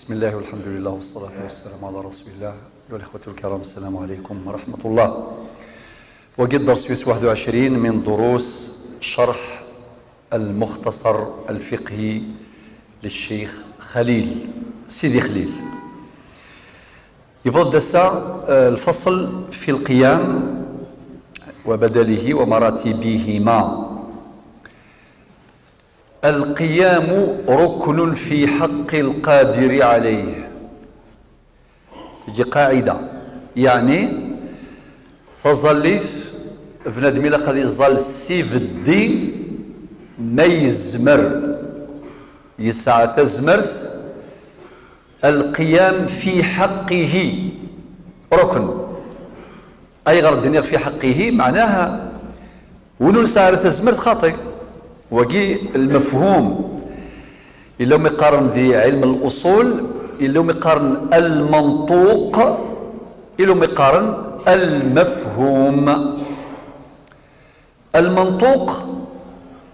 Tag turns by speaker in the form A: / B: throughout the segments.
A: بسم الله والحمد لله والصلاة والسلام على رسول الله. أيها الإخوة الكرام، السلام عليكم ورحمة الله. وقد درس 21 من دروس شرح المختصر الفقهي للشيخ خليل سيدي خليل. يبدأ الفصل في القيام وبدله ومراتبهما. القيام ركن في حق القادر عليه. تجي قاعدة يعني فظليث بنادم إلا قد يظل سيف الدين ما يزمر يسعى تزمرث. القيام في حقه ركن، أي غير الدنيا في حقه معناها ونو نسعى تزمرث خاطئ. وقي المفهوم إلا مقارن ذي علم الأصول، إلا مقارن المنطوق، إلا مقارن المفهوم. المنطوق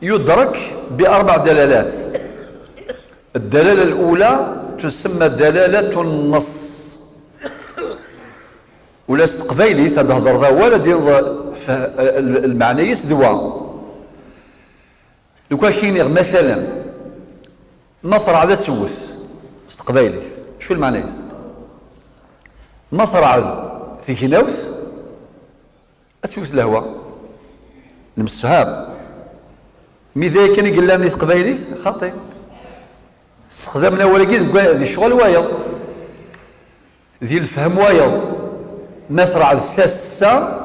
A: يدرك بأربع دلالات. الدلالة الأولى تسمى دلالة النص، ولا استقبيلي تهضر ذا ولا دين المعنى يسدوا. لو كان كاين مثلا مصرع ذا تسوث استقبايلي شو المعنى؟ مصرع في كناوث تسوث الهواء المسهاب ماذا كان يقول لها من استقبايلي خاطئ. استخدامنا ولا كيد ذي الشغل وايض ذي الفهم وايض. مصرع الثاسة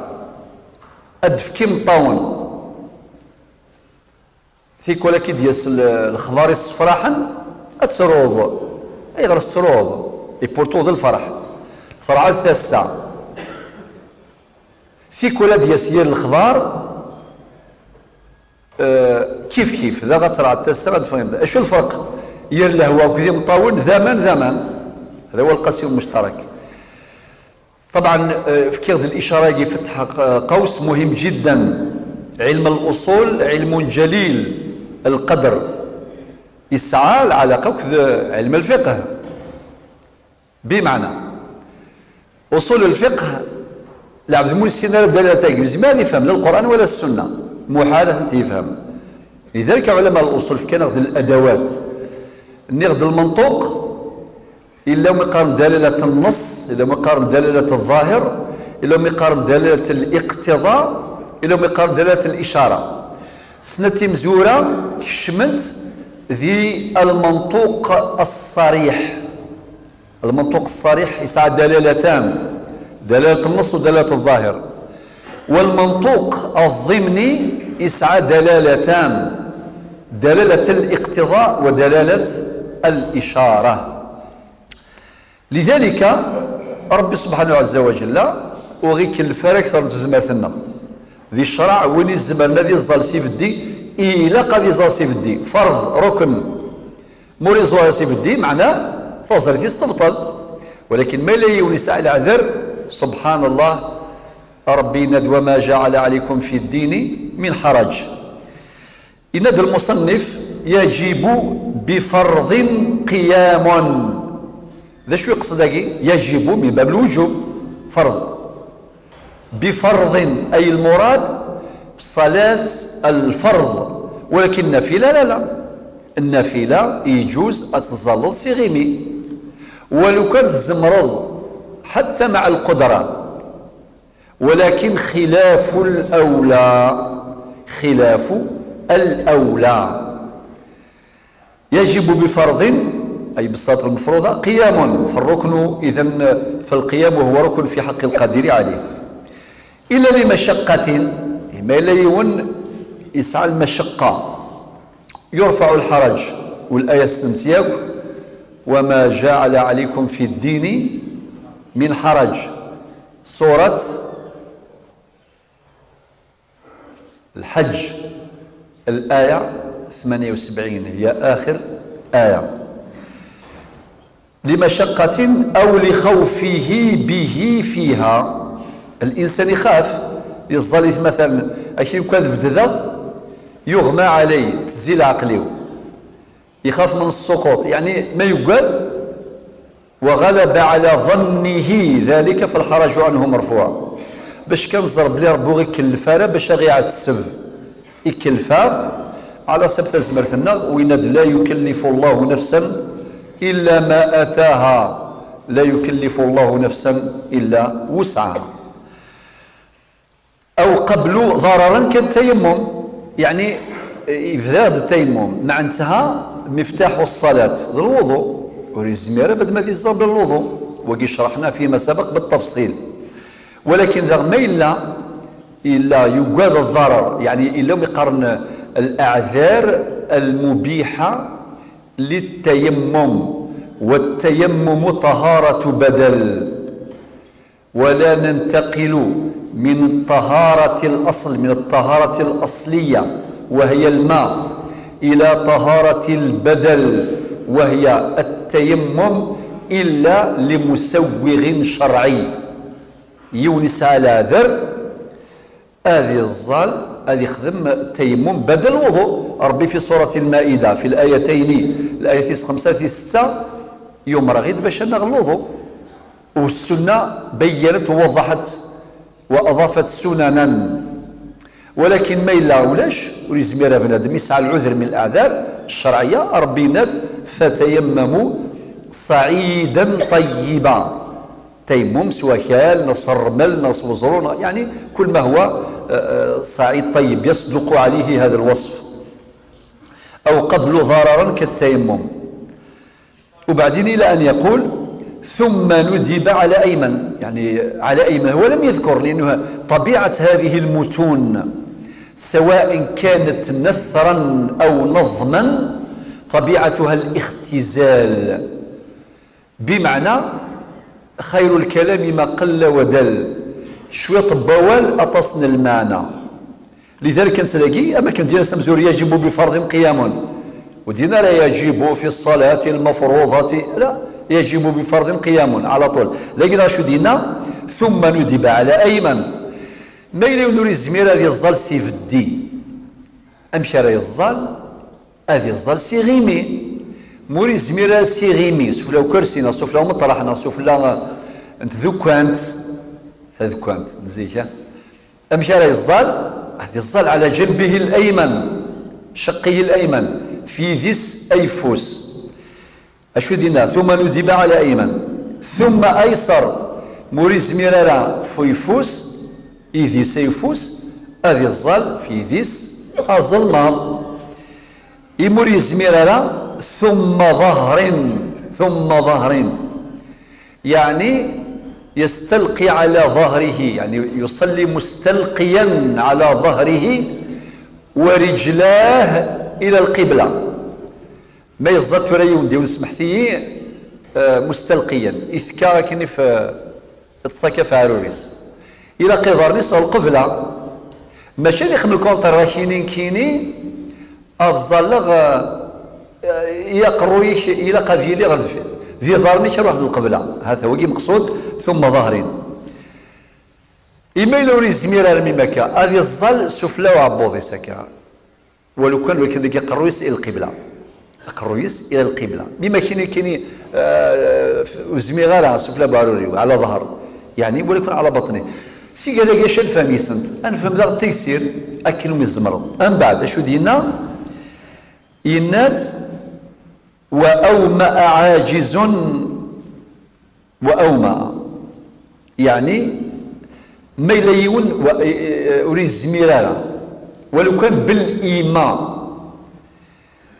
A: أدفكي مطاون فيك ولا كي دياس الخضار الصفراحن السروض اي غير السروض يبورتو ذا الفرح فرع الثاسة فيك ولا دياس يا الخضار كيف كيف ذا غترع التاسة غاد فهم. اشو الفرق؟ يا الهواء وكذا مطاول ذامان هذا هو القاسم المشترك. طبعا فكير ذي الاشاره يفتح قوس مهم جدا. علم الاصول علم جليل القدر، يسعى العلاقه وكذا علم الفقه. بمعنى اصول الفقه العبد مولسينا الدلالتين زمان يفهم لا القران ولا السنه، محال انت يفهم. لذلك علماء الاصول كان ياخذ الادوات ناخذ المنطوق الا مقارن دلاله النص، الا مقارن دلاله الظاهر، الا مقارن دلاله الاقتضاء، إلا مقارن دلالة الإشارة. سنتي مزورة كشمت ذي المنطوق الصريح. المنطوق الصريح يسعى دلالتان، دلالة النص ودلالة الظاهر. والمنطوق الضمني يسعى دلالتان، دلالة الاقتضاء ودلالة الإشارة. لذلك ربي سبحانه عز وجل وغيك الفرق ثم تزمرثنا ذي الشرع وين الزمان الذي يزال سيف الدين إلا قد يزال سيف الدين فرض ركن مور يزال سيف الدين معناه فوزرتي استبطل. ولكن ما لا يونس على عذر سبحان الله ربي ند وما جعل عليكم في الدين من حرج. إند المصنف يجب بفرض قيام. ذا شو يقصد يجب من باب الوجوب فرض بفرض أي المراد صلاة الفرض. ولكن النافلة لا النافلة يجوز أتظلل صغيمي ولو كانت الزمرض حتى مع القدرة، ولكن خلاف الأولى يجب بفرض أي بالصلاة المفروضة قيام. فالركن إذن فالقيام هو ركن في حق القادر عليه. إلا لمشقة ما لا يون يسعى المشقة يرفع الحرج. والآية استمتياك وما جعل عليكم في الدين من حرج. سورة الحج الآية 78 هي آخر آية. لمشقة أو لخوفه به فيها. الإنسان يخاف يظل مثلا أكيد كان بدذا يغمى عليه تزيل عقليه يخاف من السقوط، يعني ما يقعد وغلب على ظنه ذلك فالحرج عنه مرفوع. باش كنزر بلي ربو غير كلفها راه باش غيعاد السب يكلفها على سبت زمرتنا وين لا يكلف الله نفسا إلا ما أتاها، لا يكلف الله نفسا إلا وسعها. أو قبل ضررا كالتيمم، يعني إبداء التيمم مع انتهى مفتاح الصلاة الوضوء ورزميرة بعد ما دي الزبر الوضوء وكي شرحنا فيما سبق بالتفصيل. ولكن رغم إلا يقاد الضرر، يعني إلا يقارن الأعذار المبيحة للتيمم، والتيمم طهارة بدل، ولا ننتقل من طهارة الأصل، من الطهارة الأصلية وهي الماء، إلى طهارة البدل وهي التيمم إلا لمسوغ شرعي يونس على ذر هذه الظال هذه يخدم التيمم بدل الوضوء. ربي في سورة المائدة في الآيتين الآية 5 6 يمر غيد باش نغ الوضوء، والسنة بينت ووضحت وأضافت سننا. ولكن ما إلا ولاش ولزمير بنادم يسعى العذر من الأعذار الشرعية ربي ناد فتيمموا صعيدا طيبا. تيمم سواء كان نص رمل نص وزرون، يعني كل ما هو صعيد طيب يصدق عليه هذا الوصف. أو قبل ضررا كالتيمم. وبعدين إلى أن يقول ثم ندب على أيمن، يعني على أيمن هو لم يذكر، لأنه طبيعة هذه المتون سواء كانت نثرا أو نظما طبيعتها الاختزال، بمعنى خير الكلام ما قل ودل، شوية طبوال أتصن المعنى. لذلك نسلاقي أما كان دينا سمزور يجب بفرض قيام، ودينا لا يجب في الصلاة المفروضة، لا يجب بفرض قيام على طول. لكن شو دينا ثم ندب على أيمن. ما إلا ينور الزمير هذه الظل سيف الدي أمشي راه الظل هذه الظل سيغيمي موري الزمير سيغيمي سوف لو كرسينا سوف لو مطرحنا سوف لا انت ذكانت هذكانت مزيكا أمشي راه الظل هذه الظل على جنبه الأيمن شقه الأيمن في ذس أيفوس. أشو دينا ثم ندب على أيمن ثم أيسر موري الزمير راه فيفوس إذي سيفوس هذه الظل في ذيس الظلمة يموري زميرة ثم ظهر يعني يستلقي على ظهره، يعني يصلي مستلقيا على ظهره ورجلاه إلى القبلة. ما يزدت ريون ديو سمحتي مستلقيا إذكا كني في تصاكا في عروريس إلى قدرنيس القبلة ماشي اللي يخدم الكونتر راكينين كيني الظلغ يقرويش إلى قفيلي غير ذي ظهرنيش يروح للقبلة، هذا هو مقصود. ثم ظهرين إما إلا وري زميرة رمي مكة هذه الظل سفلا وعبوضي سكا ولو كان ذاك يقرويس إلى القبلة قرويس إلى القبلة بما كيني وزميرة سفلا باروري على ظهر يعني ولكن على بطنه في هذا يشد فميسنت أنفهم ذا التيسير أكلوا من الزمرض. أم بعد أشو دينا ينات وأومأ عاجز وأومأ يعني ما يليون أريد الزميرة ولو كان بالإيماء،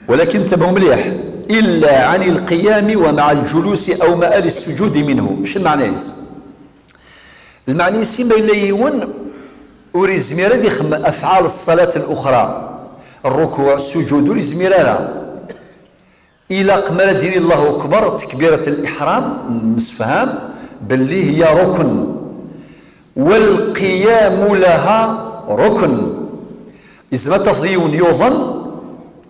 A: ولكن انتبهوا مليح إلا عن القيام ومع الجلوس أو مآل السجود منه. ايش المعنى؟ المعني يسمى يليون وري زميرة يخم أفعال الصلاة الأخرى الركوع السجود وري زميرة إلى قمر دين الله أكبر تكبيرة الإحرام مسفهام باللي هي ركن والقيام لها ركن. إذا ما تفضيون يوظن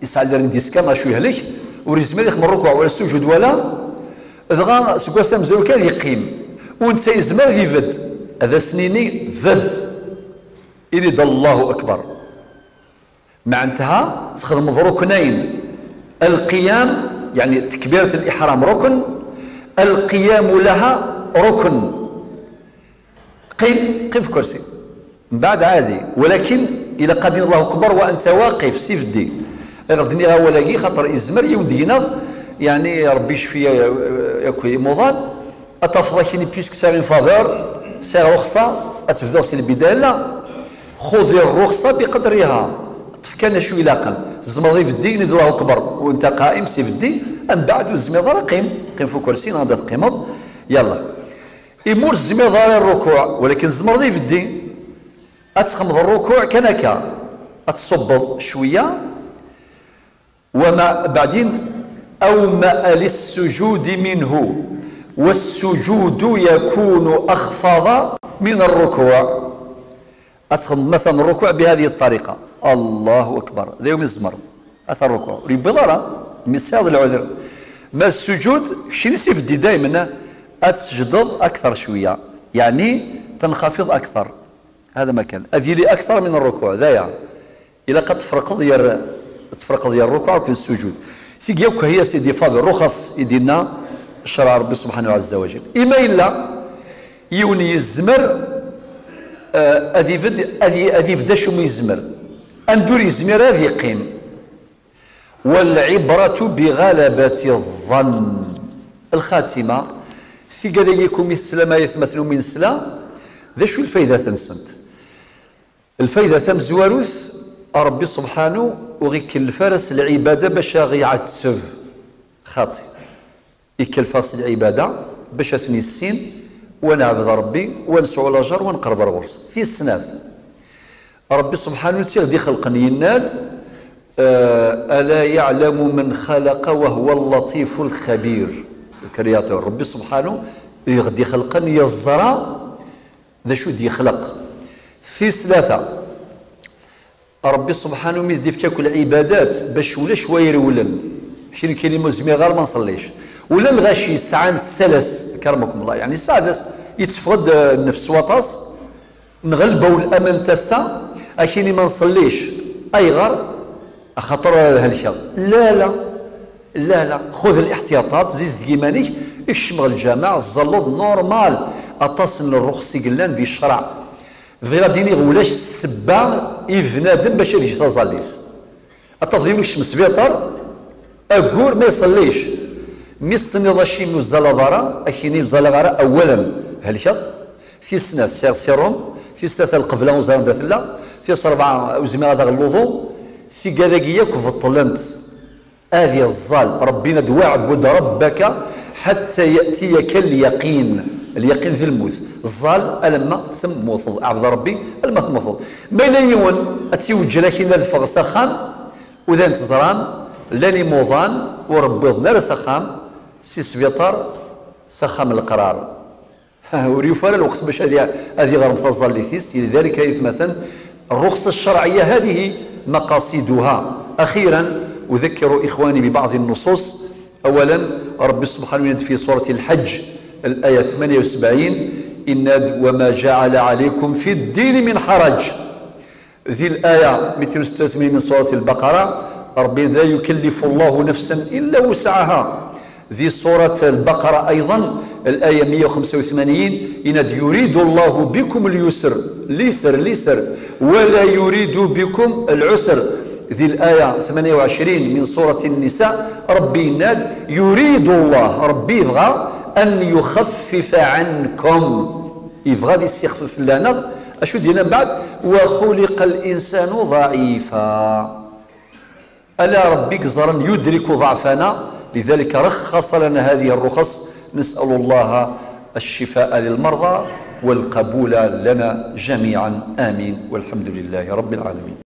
A: يسعى لنا ديسكا ما شو يهلك وري زميرة يخم الركوع ولا السجود ولا إذا سكوا سامزول كان يقيم ونسى يزمر يفد هذا سنيني فد إلي الله أكبر مع انتهى تخدم ركنين القيام يعني تكبيرة الإحرام ركن القيام لها ركن. قم في كرسي من بعد عادي، ولكن إلا قال الله أكبر وأنت واقف سيف الدين غدني غاولاكي خاطر إزمر يودينا يعني ربي يشفي ياكل موضان أتفضل كيني بيسك ساغين فافور ساغ رخصة أتفضل سي البداية لا خذي الرخصة بقدرها تفكرنا شوي لاقل الزمري في الدين الله أكبر وأنت قائم سيف الدين أم بعد الزميضة قيم في كرسي غادا تقيمض يلا يمور الزميضة الركوع، ولكن الزمري في الدين أتخمض الركوع كنكا أتصبض شوية وما بعدين أومأ للسجود منه، والسجود يكون أخفض من الركوع. أتخمض مثلا الركوع بهذه الطريقة الله أكبر ذا يوم الزمر أثر الركوع ريبضرة من سياض العذر. ما السجود شي نسيف دي دائما أتسجد أكثر شوية يعني تنخفض أكثر، هذا مكان أذيلي أكثر من الركوع ذايا إلا قد تفرق ديال الركوع وكان السجود في جيوك هي سيدي فاضل الرخص يدينا شرع ربي سبحانه عز وجل. إما إلا يوني الزمر أذي فدا شو يزمر أندور يزمر هذه قيم. والعبرة بغلبة الظن. الخاتمة في قديكم مثل ما يتمثل من سلا ذا شو الفايدة تنسنت الفايدة ثم زواروث ربي سبحانه وغيك الفرس العبادة باش يعتسف خاطي يكلفاس العبادة باش اثني السين ونعبد ربي ونسعو الأجر ونقرب الغرس في السناف ربي سبحانه تيغدي خلقني يناد ألا يعلم من خلق وهو اللطيف الخبير. الكرياتور ربي سبحانه يغدي خلقا يزرع ذا شو دي خلق في ثلاثة ربي سبحانه ميدي في كل العبادات باش ولا شويه يرولن شي كلمه زمي غير ما نصليش ولا الغاشي ساعان السلس كرمكم الله يعني السادس يتفقد النفس وطاس نغلبوا الامان تسا اكيني ما نصليش اي غير خاطر هالشيء لا خذ الاحتياطات زيد كيمانيك اشمغ الجامع الزلط نورمال اتصل الرخص قلان بالشرع غير ديني غولاش السبا يفنادم باش يجي تظليف التظليم الشمس بيطر اقول ما يصليش ميستني ضشي من الزلغاره اكيني الزلغاره اولا هالشيء في سنه سيروم في سنه القبله وزاره داخله في صربعه وزمير هذا الوضوء في كذاكيه كفطلنت هذه الظال ربنا دوا عبد ربك حتى ياتيك اليقين ذي الموت الظال ألما ثم موصل عبد ربي ألما ثم موصل ما يون أتيوجه لكن الفغ سخان وذا نتزران لاني موضان وربي ظنر سخام سي سبيطار سخام القرار وريفال الوقت باش هذه غير مفضل لثيس لذلك يتمثل الرخصة الشرعية هذه مقاصدها. أخيرا أذكر إخواني ببعض النصوص. أولا رب سبحانه وتعالى في سورة الحج الآية 78 إن وما جعل عليكم في الدين من حرج. ذي الآية 286 من سورة البقرة ربي لا يكلف الله نفسا إلا وسعها. ذي سورة البقرة أيضا الآية 185 إن يريد الله بكم اليسر ليسر ولا يريد بكم العسر. ذي الآية 28 من سورة النساء ربي ناد يريد الله ربي يبغى أن يخفف عنكم يبغى يستخفف لنا أشو دينا بعد وخلق الإنسان ضعيفا ألا ربك زرا يدرك ضعفنا لذلك رخص لنا هذه الرخص. نسأل الله الشفاء للمرضى والقبول لنا جميعا آمين والحمد لله رب العالمين.